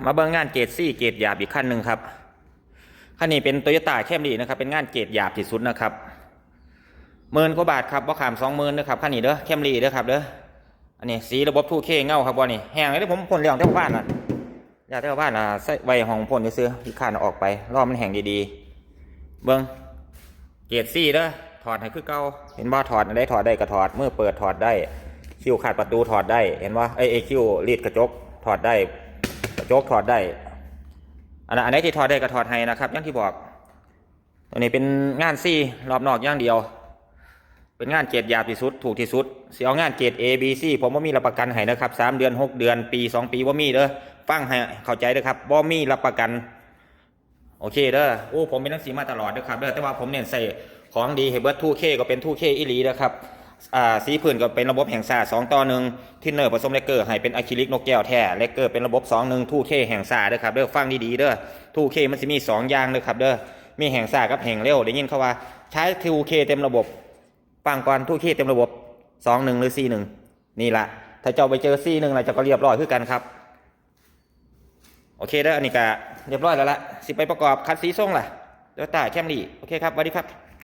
มาเบิ่งงานเกรดซี่เกรดหยาบอีกขั้นหนึ่งครับคันนี้เป็นโตโยต้าแคมรี่นะครับเป็นงานเกรดหยาบที่สุดนะครับ10,000 กว่าบาทครับบ่ขาม20,000นะครับคันนี้เด้อแคมรี่เด้อครับเด้ออันนี้สีระบบ 2K เงาครับบ่นี่แห้งเลยผมพ่นเลี้ยงเท่าบ้านน่ะอยากเท่าบ้านน่ะใส่ไว้ห้องพ่นซื้อที่ข้านออกไปรอมันแห้งดีๆเบิ่งเกรดซี่เด้อถอดให้คือเก่าเห็นบ่ถอดได้ถอดได้ก็ถอดมือเปิดถอดได้คิ้วขาดประตูถอดได้เห็นบ่คิ้วรีดกระจกถอดได้กระจกถอดได้อันไหนที่ถอดได้ก็ถอดให้นะครับอย่างที่บอกตัวนี้เป็นงานซี่รอบนอกอย่างเดียวเป็นงานเกรดหยาบที่สุดถูกที่สุดสิเอางานเกรด A B C ผมว่ามีรับประกันให้นะครับ3 เดือน6 เดือนปี2 ปีว่ามีเด้อฟังให้เข้าใจเด้อครับว่ามีรับประกันโอเคเด้อโอ้ผมเป็นนักสีมาตลอดเด้อครับเด้อแต่ว่าผมเน้นใส่ของดีให้เบิร์ด 2K ก็เป็น 2K อีหลีนะครับสีพื้นก็เป็นระบบแห่งซ่า2:1ทินเนอร์ผสมเลกเกอร์ให้เป็นอะคริลิกนกแก้วแท้เลกเกอร์เป็นระบบ2:1 2K แห่งซ่าเด้อครับเด้อฟังดีๆเด้อ 2K มันจะมี2อย่างเด้อครับเด้อมีแห่งซ่ากับแห่งเร็วได้ยินเขาว่าใช้ 2K เต็มระบบฟังก่อน 2K เต็มระบบ2:1หรือ4:1นี่ละถ้าเจ้าไปเจอ4:1แล้วเจ้าก็เรียบร้อยคือกันครับโอเคเด้ออันนี้ก็เรียบร้อยแล้วละสิไปประกอบคัดสีส่งล่ะเดี๋ยวตาแคมรี่โอเคครับสวัสดีครับ